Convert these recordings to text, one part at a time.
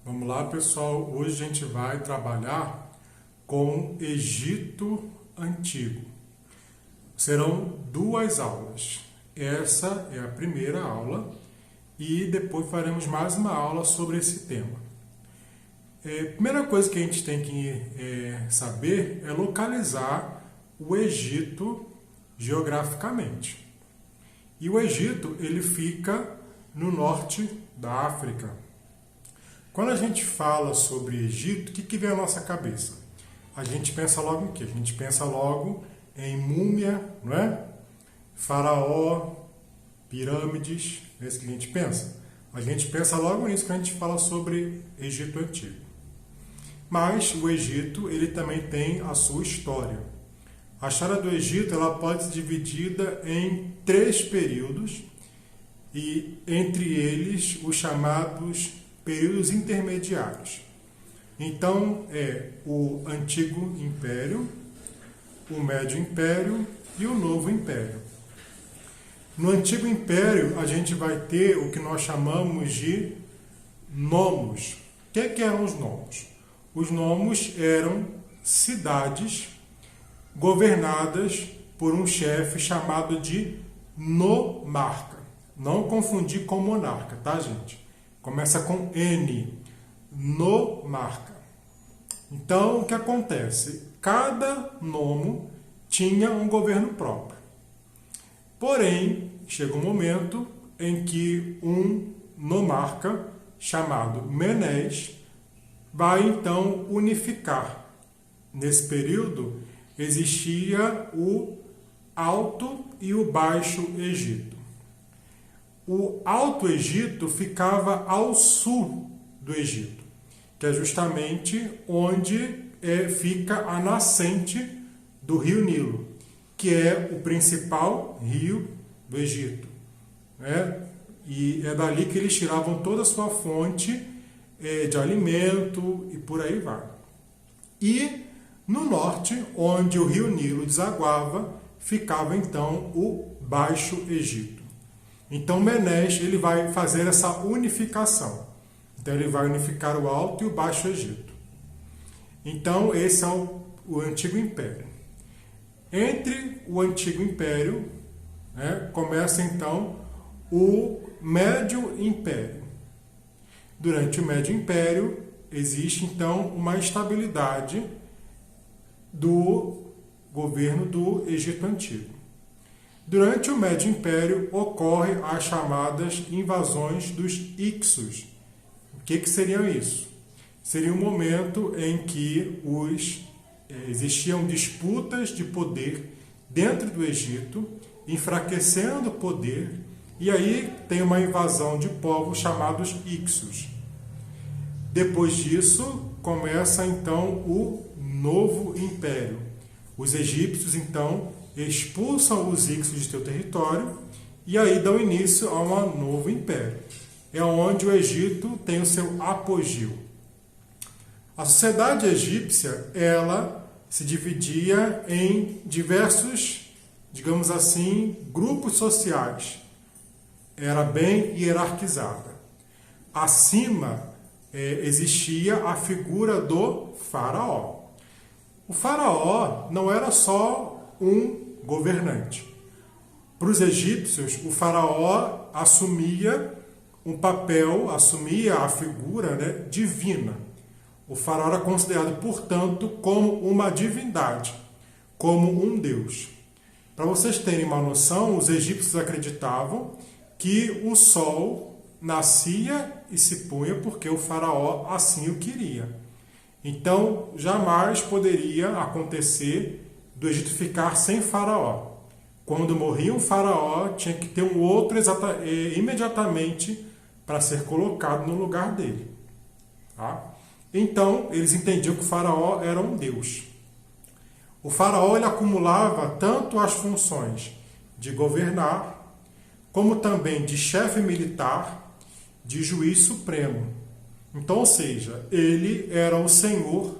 Vamos lá, pessoal. Hoje a gente vai trabalhar com Egito Antigo. Serão duas aulas. Essa é a primeira aula e depois faremos mais uma aula sobre esse tema. Primeira coisa que a gente tem que saber é localizar o Egito geograficamente. E o Egito, ele fica no norte da África. Quando a gente fala sobre Egito, o que vem à nossa cabeça? A gente pensa logo em quê? A gente pensa logo em múmia, não é? Faraó, pirâmides, é isso que a gente pensa. A gente pensa logo nisso quando a gente fala sobre Egito Antigo. Mas o Egito, ele também tem a sua história. A história do Egito, ela pode ser dividida em 3 períodos, e entre eles os chamados períodos intermediários. Então, o Antigo Império, o Médio Império e o Novo Império. No Antigo Império, a gente vai ter o que nós chamamos de nomos. O que eram os nomos? Os nomos eram cidades governadas por um chefe chamado de nomarca. Não confundir com monarca, tá, gente? Começa com N, nomarca. Então, o que acontece? Cada nomo tinha um governo próprio. Porém, chega um momento em que um nomarca chamado Menes vai então unificar. Nesse período, existia o Alto e o Baixo Egito. O Alto Egito ficava ao sul do Egito, que é justamente onde fica a nascente do rio Nilo, que é o principal rio do Egito. E é dali que eles tiravam toda a sua fonte de alimento e por aí vai. E no norte, onde o rio Nilo desaguava, ficava então o Baixo Egito. Então Menes ele vai fazer essa unificação. Então ele vai unificar o Alto e o Baixo Egito. Então esse é o Antigo Império. Entre o Antigo Império, começa então o Médio Império. Durante o Médio Império existe então uma estabilidade do governo do Egito Antigo. Durante o Médio Império ocorrem as chamadas invasões dos Hicsos. O que seriam isso? Seria um momento em que existiam disputas de poder dentro do Egito, enfraquecendo o poder, e aí tem uma invasão de povos chamados Hicsos. Depois disso, começa então o Novo Império. Os egípcios, então, expulsam os Hicsos de seu território e aí dão início a um novo império. É onde o Egito tem o seu apogeu. A sociedade egípcia, ela se dividia em diversos, digamos assim, grupos sociais. Era bem hierarquizada. Acima existia a figura do faraó. O faraó não era só um governante. Para os egípcios, o faraó assumia um papel, assumia a figura divina. O faraó era considerado, portanto, como uma divindade, como um deus. Para vocês terem uma noção, os egípcios acreditavam que o sol nascia e se punha porque o faraó assim o queria. Então, jamais poderia acontecer do Egito ficar sem faraó. Quando morria um faraó, tinha que ter um outro imediatamente para ser colocado no lugar dele. Tá? Então, eles entendiam que o faraó era um deus. O faraó ele acumulava tanto as funções de governar, como também de chefe militar, de juiz supremo. Então, ou seja, ele era o senhor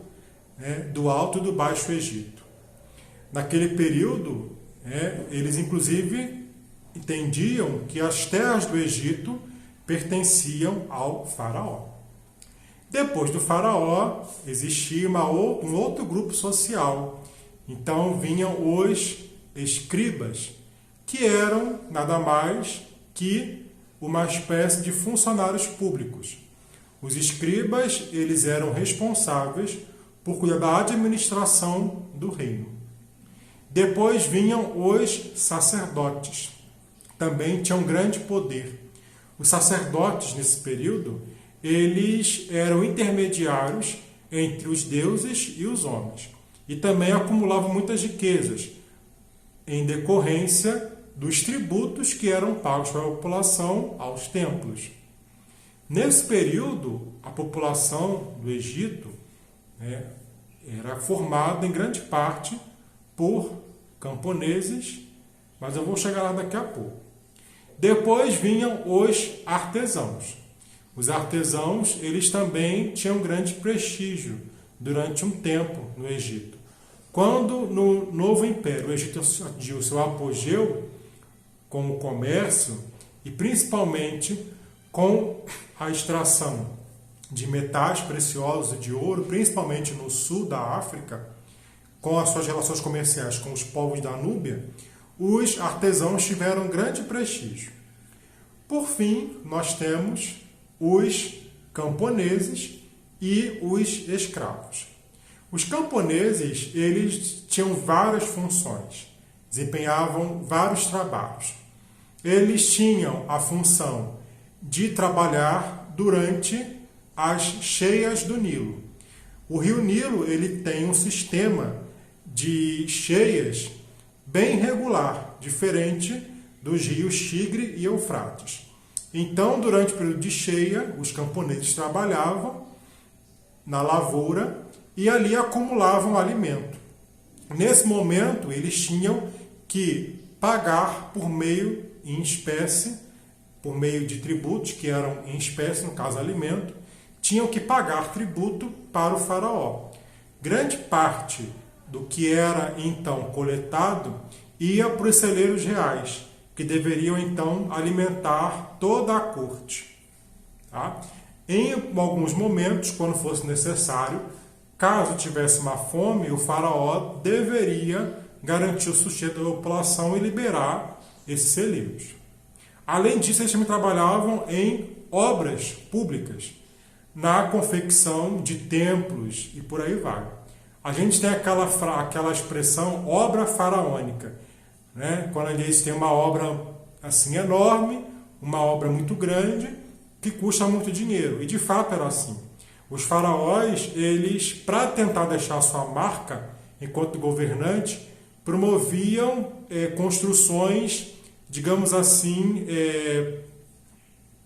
do Alto e do Baixo Egito. Naquele período, eles inclusive entendiam que as terras do Egito pertenciam ao faraó. Depois do faraó, existia um outro grupo social. Então vinham os escribas, que eram nada mais que uma espécie de funcionários públicos. Os escribas, eles eram responsáveis por cuidar da administração do reino. Depois vinham os sacerdotes. Também tinham grande poder. Os sacerdotes, nesse período, eles eram intermediários entre os deuses e os homens. E também acumulavam muitas riquezas, em decorrência dos tributos que eram pagos pela população aos templos. Nesse período, a população do Egito era formada em grande parte por camponeses, mas eu vou chegar lá daqui a pouco. Depois vinham os artesãos. Os artesãos, eles também tinham grande prestígio durante um tempo no Egito. Quando no Novo Império o Egito atingiu seu apogeu com o comércio e principalmente com a extração de metais preciosos e de ouro, principalmente no sul da África, com as suas relações comerciais com os povos da Núbia, os artesãos tiveram grande prestígio. Por fim, nós temos os camponeses e os escravos. Os camponeses, eles tinham várias funções, desempenhavam vários trabalhos. Eles tinham a função de trabalhar durante as cheias do Nilo. O rio Nilo, ele tem um sistema de cheias bem regular, diferente dos rios Tigre e Eufrates. Então, durante o período de cheia, os camponeses trabalhavam na lavoura e ali acumulavam alimento. Nesse momento, eles tinham que pagar por meio em espécie, por meio de tributos, que eram em espécie, no caso alimento, tinham que pagar tributo para o faraó. Grande parte do que era então coletado ia para os celeiros reais, que deveriam então alimentar toda a corte. Tá? Em alguns momentos, quando fosse necessário, caso tivesse uma fome, o faraó deveria garantir o sustento da população e liberar esses celeiros. Além disso, eles também trabalhavam em obras públicas, na confecção de templos e por aí vai. A gente tem aquela expressão obra faraônica, né? Quando a gente tem uma obra assim enorme, uma obra muito grande, que custa muito dinheiro. E de fato era assim. Os faraós, eles, para tentar deixar sua marca enquanto governante, promoviam construções, digamos assim,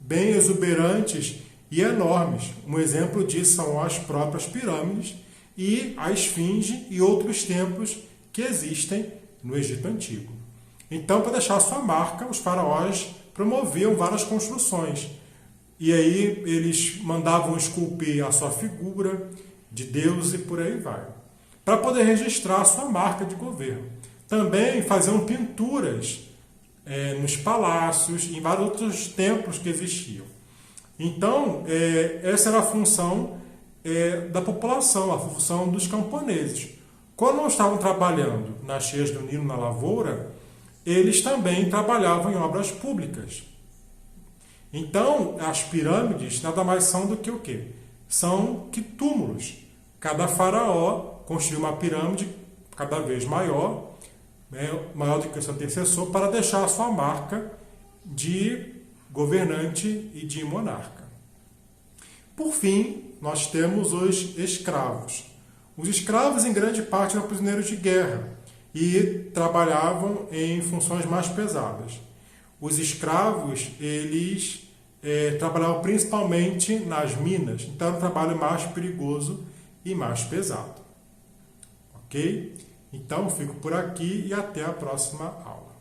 bem exuberantes e enormes. Um exemplo disso são as próprias pirâmides e a esfinge e outros templos que existem no Egito Antigo. Então, para deixar sua marca, os faraós promoviam várias construções. E aí eles mandavam esculpir a sua figura de Deus e por aí vai, para poder registrar a sua marca de governo. Também faziam pinturas nos palácios e em vários outros templos que existiam. Então, essa era a função da população, a função dos camponeses. Quando não estavam trabalhando nas cheias do Nilo, na lavoura, eles também trabalhavam em obras públicas. Então, as pirâmides nada mais são do que o quê? São que túmulos. Cada faraó construiu uma pirâmide cada vez maior, maior do que o seu antecessor, para deixar a sua marca de governante e de monarca. Por fim, nós temos os escravos. Os escravos, em grande parte, eram prisioneiros de guerra e trabalhavam em funções mais pesadas. Os escravos, eles trabalhavam principalmente nas minas, então era um trabalho mais perigoso e mais pesado. Ok? Então, fico por aqui e até a próxima aula.